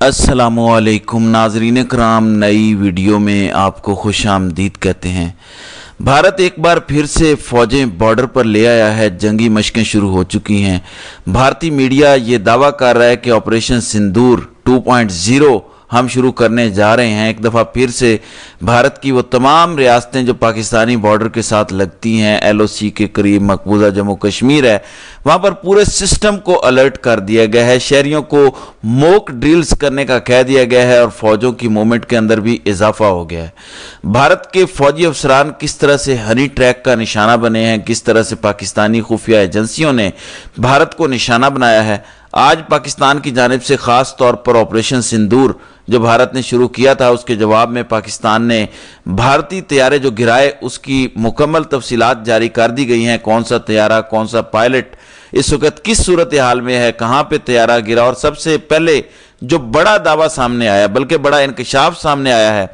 अस्सलामुअलैकुम नाजरीन कराम, नई वीडियो में आपको खुश आमदीद कहते हैं। भारत एक बार फिर से फौजें बॉर्डर पर ले आया है। जंगी मशकें शुरू हो चुकी हैं। भारतीय मीडिया ये दावा कर रहा है कि ऑपरेशन सिंदूर 2.0 हम शुरू करने जा रहे हैं। एक दफ़ा फिर से भारत की वो तमाम रियासतें जो पाकिस्तानी बॉर्डर के साथ लगती हैं, LOC के करीब मकबूजा जम्मू कश्मीर है, वहाँ पर पूरे सिस्टम को अलर्ट कर दिया गया है। शहरियों को मॉक ड्रिल्स करने का कह दिया गया है और फौजों की मूवमेंट के अंदर भी इजाफा हो गया है। भारत के फौजी अफसरान किस तरह से हनी ट्रैक का निशाना बने हैं, किस तरह से पाकिस्तानी खुफिया एजेंसियों ने भारत को निशाना बनाया है। आज पाकिस्तान की जानिब से ख़ास तौर पर ऑपरेशन सिंदूर जो भारत ने शुरू किया था, उसके जवाब में पाकिस्तान ने भारतीय तैयारे जो गिराए उसकी मुकम्मल तफसीलात जारी कर दी गई हैं। कौन सा तैयारा, कौन सा पायलट इस वक्त किस सूरत हाल में है, कहाँ पे तैयारा गिरा, और सबसे पहले जो बड़ा दावा सामने आया, बल्कि बड़ा इंकशाफ सामने आया है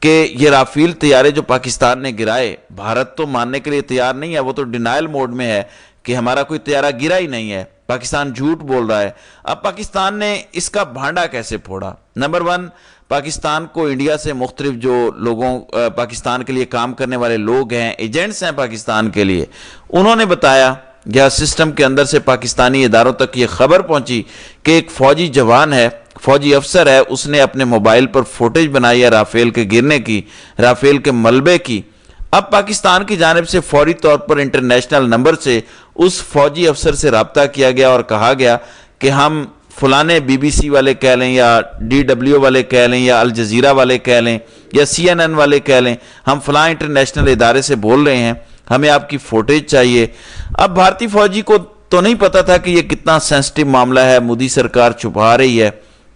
कि ये राफेल तैयारे जो पाकिस्तान ने गिराए, भारत तो मानने के लिए तैयार नहीं है, वो तो डिनाइल मोड में है कि हमारा कोई तैयारा गिरा ही नहीं है। पाकिस्तान झूठ बोल रहा है। अब पाकिस्तान ने इसका भांडा कैसे फोड़ा? नंबर 1, पाकिस्तान को इंडिया से मुख्तलिफ जो लोगों पाकिस्तान के लिए काम करने वाले लोग हैं, एजेंट्स हैं पाकिस्तान के लिए, उन्होंने बताया या सिस्टम के अंदर से पाकिस्तानी इदारों तक ये खबर पहुंची कि एक फौजी जवान है, फौजी अफसर है, उसने अपने मोबाइल पर फुटेज बनाई है राफेल के गिरने की, राफेल के मलबे की। अब पाकिस्तान की जानिब से फौरी तौर पर इंटरनेशनल नंबर से उस फौजी अफसर से रब्ता किया गया और कहा गया कि हम फलाने BBC वाले कह लें या DW वाले कह लें या अल जजीरा वाले कह लें या CNN वाले कह लें, हम फलां इंटरनेशनल इदारे से बोल रहे हैं, हमें आपकी फुटेज चाहिए। अब भारतीय फौजी को तो नहीं पता था कि ये कितना सेंसिटिव मामला है, मोदी सरकार छुपा रही है,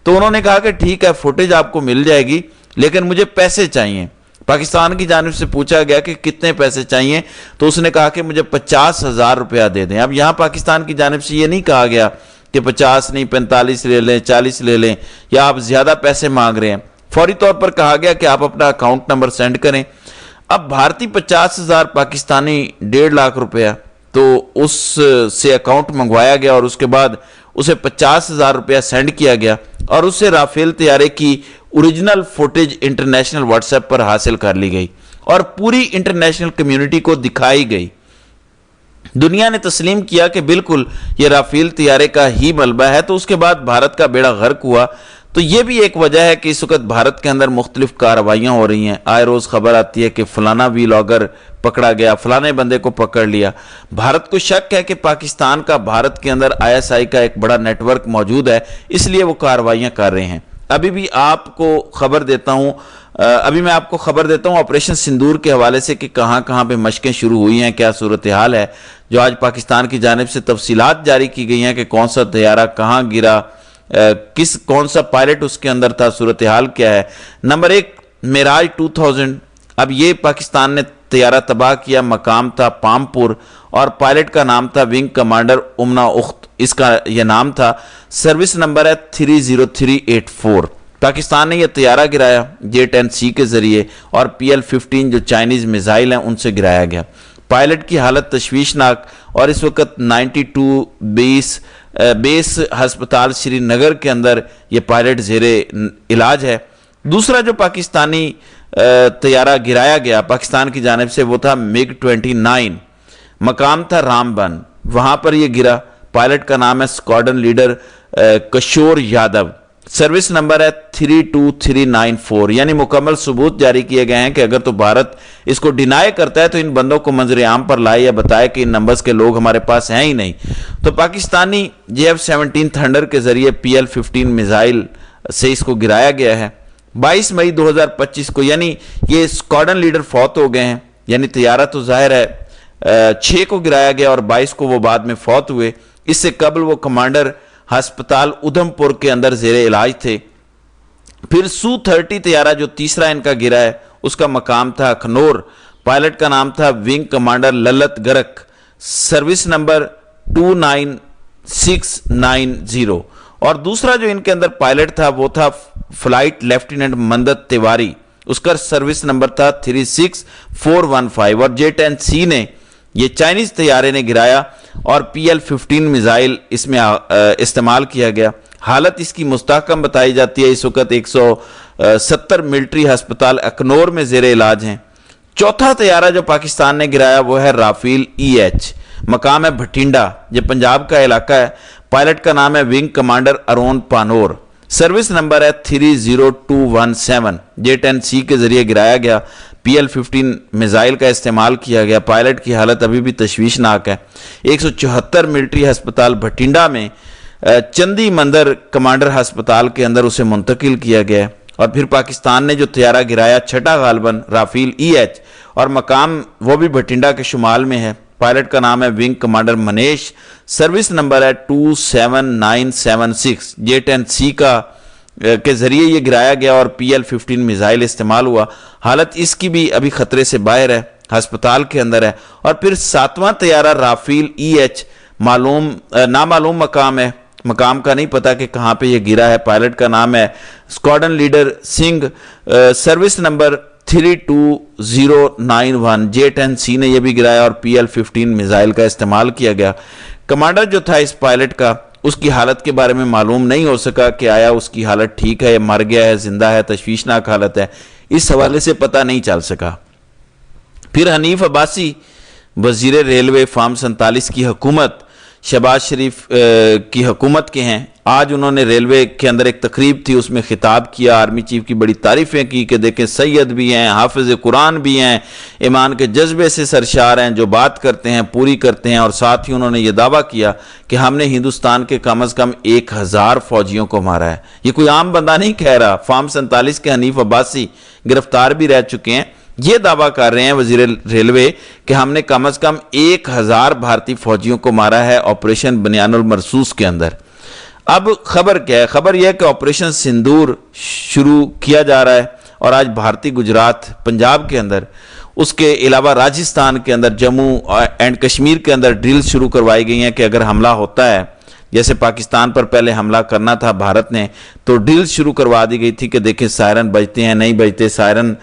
तो उन्होंने कहा कि ठीक है, फुटेज आपको मिल जाएगी, लेकिन मुझे पैसे चाहिए। पाकिस्तान की जानिब से पूछा गया कि कितने पैसे चाहिए, तो उसने कहा कि मुझे 50,000 रुपया दे दें। अब यहाँ पाकिस्तान की जानिब से ये नहीं कहा गया कि 50 नहीं 45 ले लें, 40 ले लें, या आप ज़्यादा पैसे मांग रहे हैं। फौरी तौर पर कहा गया कि आप अपना अकाउंट नंबर सेंड करें। अब भारतीय 50,000 पाकिस्तानी 1.5 लाख रुपया, तो उस से अकाउंट मंगवाया गया और उसके बाद उसे 50,000 रुपया सेंड किया गया और उससे राफेल तैयारे की ओरिजिनल फुटेज इंटरनेशनल व्हाट्सएप पर हासिल कर ली गई और पूरी इंटरनेशनल कम्युनिटी को दिखाई गई। दुनिया ने तस्लीम किया कि बिल्कुल ये राफेल तैयारे का ही मलबा है। तो उसके बाद भारत का बेड़ा गर्क हुआ। तो ये भी एक वजह है कि इस वक्त भारत के अंदर मुख्तलिफ कार्रवाइयाँ हो रही हैं। आए रोज़ खबर आती है कि फलाना व्लॉगर पकड़ा गया, फलाने बंदे को पकड़ लिया। भारत को शक है कि पाकिस्तान का भारत के अंदर ISI का एक बड़ा नेटवर्क मौजूद है, इसलिए वो कार्रवाइयाँ कर रहे हैं। अभी मैं आपको खबर देता हूँ ऑपरेशन सिंदूर के हवाले से कि कहाँ कहाँ पे मशकें शुरू हुई हैं, क्या सूरत हाल है, जो आज पाकिस्तान की जानिब से तफसीलात जारी की गई हैं कि कौन सा तैयारा कहाँ गिरा, कौन सा पायलट उसके अंदर था, सूरत हाल क्या है। नंबर 1, मिराज 2000। अब ये पाकिस्तान ने तैयारा तबाह किया, मकाम था पामपुर और पायलट का नाम था विंग कमांडर उमना उख्त, इसका यह नाम था। सर्विस नंबर है 30384। पाकिस्तान ने यह तैयारा गिराया J-10C के जरिए और PL-15 जो चाइनीज मिसाइल हैं उनसे गिराया गया। पायलट की हालत तशवीशनाक और इस वक्त 92 बेस हस्पताल श्रीनगर के अंदर यह पायलट जेरे इलाज है। दूसरा जो पाकिस्तानी तैयारा गिराया गया पाकिस्तान की जानिब से, वो था MiG-29, मकाम था रामबन, वहाँ पर यह गिरा। पायलट का नाम है squadron leader Kishore Yadav. Service number है 32394। यानी मुकम्मल सबूत जारी किए गए हैं कि अगर तो भारत इसको डिनाई करता है तो इन बंदों को मंजर आम पर लाए या बताए कि इन नंबर्स के लोग हमारे पास हैं ही नहीं। तो पाकिस्तानी JF-17 थंडर के जरिए PL-15 मिसाइल से इसको गिराया गया है। 22 मई 2025 को, यानी ये स्क्वाड्रन लीडर फौत हो गए हैं, यानी तैयारा तो जाहिर है 6 को गिराया गया और 22 को वो बाद में फौत हुए। इससे कबल वो कमांडर अस्पताल उधमपुर के अंदर जेरे इलाज थे। फिर Su-30 तैयारा जो तीसरा इनका गिरा है, उसका मकाम था अखनौर, पायलट का नाम था wing commander Lalat गरक, service number 29690। और दूसरा जो इनके अंदर पायलट था वो था फ्लाइट लेफ्टिनेंट मंदत तिवारी, उसका सर्विस नंबर था 36415। और J-10C ने ये चाइनीज तैयारे ने गिराया और PL-15 मिसाइल इसमें इस्तेमाल किया गया। हालत इसकी मुस्तहकम बताई जाती है। इस वक्त 170 मिलिट्री अस्पताल अखनौर में जेर इलाज हैं। चौथा तैयारा जो पाकिस्तान ने गिराया वो है राफेल EH, मकाम है भटिंडा, ये पंजाब का इलाका है। पायलट का नाम है विंग कमांडर अरोन पानोर, सर्विस नंबर है 30217। J-10C के जरिए गिराया गया। PL-15 मिसाइल का इस्तेमाल किया गया। पायलट की हालत अभी भी तशवीशनाक है। 174 मिलिट्री अस्पताल भटिंडा में चंदी मंदिर कमांडर अस्पताल के अंदर उसे मुंतकिल किया गया। और फिर पाकिस्तान ने जो तैयारा गिराया छठा गालबन राफेल EH, और मकाम वो भी भटिंडा के शुमाल में है। पायलट का नाम है wing commander Manesh, service number है 27976। J-10C के जरिए ये गिराया गया और PL-15 मिसाइल इस्तेमाल हुआ। हालत इसकी भी अभी खतरे से बाहर है, अस्पताल के अंदर है। और फिर सातवां तैयारा राफेल EH नामालूम मकाम है, मकाम का नहीं पता कि कहाँ पे ये गिरा है। पायलट का नाम है squadron leader Singh, service number 32091। J-10C ने यह भी गिराया और PL-15 मिसाइल का इस्तेमाल किया गया। कमांडर जो था इस पायलट का, उसकी हालत के बारे में मालूम नहीं हो सका कि आया उसकी हालत ठीक है, मर गया है, जिंदा है, तशवीशनाक हालत है, इस हवाले से पता नहीं चल सका। फिर हनीफ अब्बासी वजीर रेलवे फार्म 47 की हुकूमत शहबाज शरीफ की हुकूमत के हैं। आज उन्होंने रेलवे के अंदर एक तकरीब थी, उसमें खिताब किया, आर्मी चीफ की बड़ी तारीफ़ें की कि देखें सैयद भी हैं, हाफिज़ कुरान भी हैं, ईमान के जज्बे से सरशार हैं, जो बात करते हैं पूरी करते हैं। और साथ ही उन्होंने ये दावा किया कि हमने हिंदुस्तान के कम अज़ कम 1000 फौजियों को मारा है। ये कोई आम बंदा नहीं कह रहा। फार्म 47 के हनीफ अब्बासी गिरफ्तार भी रह चुके हैं, ये दावा कर रहे हैं वजीर रेलवे कि हमने कम अज कम 1000 भारतीय फौजियों को मारा है ऑपरेशन बनियानुल मरसूस के अंदर। अब खबर क्या है? खबर यह है कि ऑपरेशन सिंदूर शुरू किया जा रहा है और आज भारतीय गुजरात पंजाब के अंदर, उसके अलावा राजस्थान के अंदर, जम्मू एंड कश्मीर के अंदर ड्रिल शुरू करवाई गई हैं कि अगर हमला होता है, जैसे पाकिस्तान पर पहले हमला करना था भारत ने, तो ड्रिल शुरू करवा दी गई थी कि देखें सायरन बजते हैं नहीं बजते, सायरन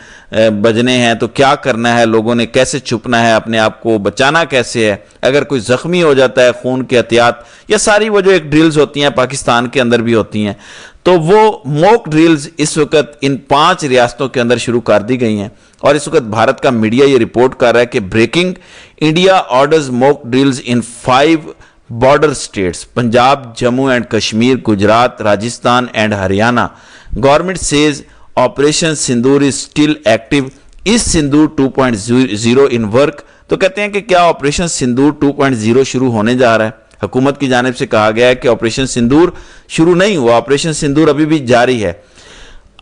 बजने हैं तो क्या करना है, लोगों ने कैसे छुपना है, अपने आप को बचाना कैसे है, अगर कोई जख्मी हो जाता है खून की एहतियात, या सारी वो जो एक ड्रिल्स होती हैं पाकिस्तान के अंदर भी होती हैं, तो वो मॉक ड्रिल्स इस वक्त इन 5 रियासतों के अंदर शुरू कर दी गई हैं। और इस वक्त भारत का मीडिया ये रिपोर्ट कर रहा है कि breaking India orders mock drills in 5 border states, Punjab, Jammu and Kashmir, Gujarat, Rajasthan and Haryana. Government says operation Sindoor is still active, is Sindoor 2.0 in work. तो कहते हैं कि क्या ऑपरेशन सिंदूर 2.0 शुरू होने जा रहा है? हुकूमत की जानिब से कहा गया है कि ऑपरेशन सिंदूर शुरू नहीं हुआ, ऑपरेशन सिंदूर अभी भी जारी है।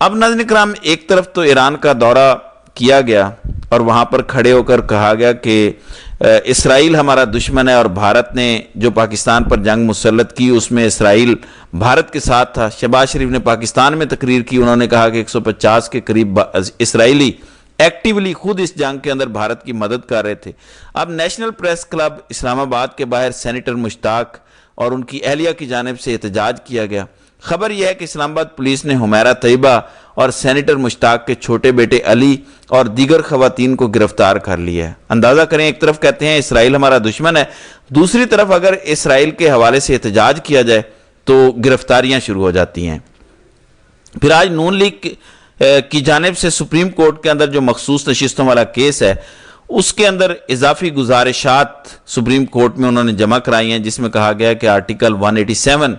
अब नाज़रीन किराम, एक तरफ तो ईरान का दौरा किया गया और वहां पर खड़े होकर कहा गया कि इसराइल हमारा दुश्मन है, और भारत ने जो पाकिस्तान पर जंग मुसल्लत की उसमें इसराइल भारत के साथ था। शहबाज शरीफ ने पाकिस्तान में तकरीर की, उन्होंने कहा कि 150 के करीब इसराइली एक्टिवली खुद इस जंग के अंदर भारत की मदद कर रहे थे। अब नेशनल प्रेस क्लब इस्लामाबाद के बाहर सेनेटर मुश्ताक और उनकी अहलिया की जानिब से एहतजाज किया गया। खबर यह है कि इस्लामाबाद पुलिस ने हुमैरा तैयबा और सेनेटर मुश्ताक के छोटे बेटे अली और दीगर खवातीन को गिरफ्तार कर लिया है। अंदाजा करें, एक तरफ कहते हैं इसराइल हमारा दुश्मन है, दूसरी तरफ अगर इसराइल के हवाले से एहतजाज किया जाए तो गिरफ्तारियां शुरू हो जाती हैं। फिर आज नून लीग की जानिब से सुप्रीम कोर्ट के अंदर जो मखसूस नशिस्तों वाला केस है, उसके अंदर इजाफी गुजारिशात सुप्रीम कोर्ट में उन्होंने जमा कराई हैं, जिसमें कहा गया कि आर्टिकल 187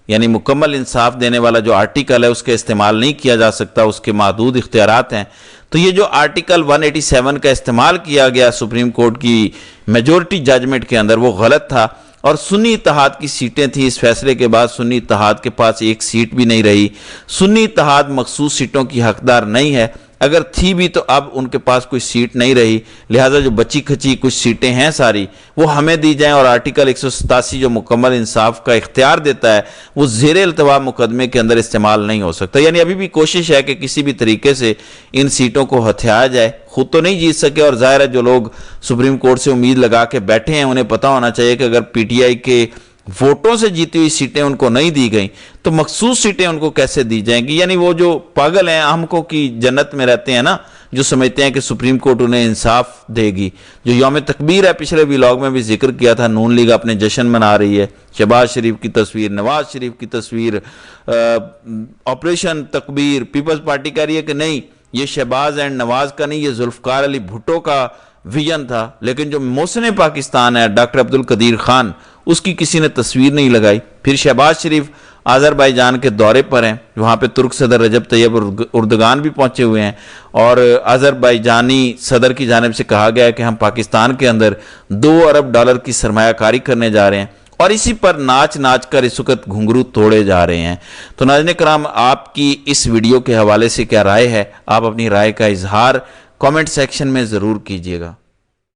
यानी मुकम्मल इंसाफ देने वाला जो आर्टिकल है उसका इस्तेमाल नहीं किया जा सकता, उसके महदूद इख्तियारात हैं। तो ये जो आर्टिकल 187 का इस्तेमाल किया गया सुप्रीम कोर्ट की मेजॉरिटी जजमेंट के अंदर, वो गलत था। और सुन्नी इत्तेहाद की सीटें थी, इस फैसले के बाद सुन्नी इत्तेहाद के पास एक सीट भी नहीं रही। सुन्नी इत्तेहाद मखसूस सीटों की हकदार नहीं है, अगर थी भी तो अब उनके पास कोई सीट नहीं रही, लिहाजा जो बची खची कुछ सीटें हैं सारी वो हमें दी जाएं। और आर्टिकल 187 जो मुकम्मल इंसाफ का इख्तियार देता है वो ज़ेर इल्तवा मुकदमे के अंदर इस्तेमाल नहीं हो सकता। यानी अभी भी कोशिश है कि किसी भी तरीके से इन सीटों को हथियाया जाए। खुद तो नहीं जीत सके, और जाहिर है जो लोग सुप्रीम कोर्ट से उम्मीद लगा के बैठे हैं उन्हें पता होना चाहिए कि अगर PTI के वोटों से जीती हुई सीटें उनको नहीं दी गई तो मखसूस सीटें उनको कैसे दी जाएंगी। यानी वो जो पागल हैं, हमको की जन्नत में रहते हैं ना, जो समझते हैं कि सुप्रीम कोर्ट उन्हें इंसाफ देगी। जो यौम तकबीर है, पिछले व्लॉग में भी जिक्र किया था, नून लीग अपने जश्न मना रही है। शहबाज शरीफ की तस्वीर, नवाज शरीफ की तस्वीर, ऑपरेशन तकबीर। पीपल्स पार्टी कह रही है कि नहीं, ये शहबाज एंड नवाज का नहीं, ये जुल्फकार अली भुट्टो का विजन था। लेकिन जो मोहसिन पाकिस्तान है डॉक्टर अब्दुल कदीर खान, उसकी किसी ने तस्वीर नहीं लगाई। फिर शहबाज शरीफ अज़रबैजान के दौरे पर हैं, वहाँ पे तुर्क सदर रजब तैयब उर्दगान भी पहुंचे हुए हैं और अज़रबैजानी सदर की जानिब से कहा गया है कि हम पाकिस्तान के अंदर $2 अरब की सरमायाकारी करने जा रहे हैं और इसी पर नाच नाच कर इस वक्त घुंघरू तोड़े जा रहे हैं। तो नाज़रीन कराम, आपकी इस वीडियो के हवाले से क्या राय है? आप अपनी राय का इजहार कमेंट सेक्शन में ज़रूर कीजिएगा।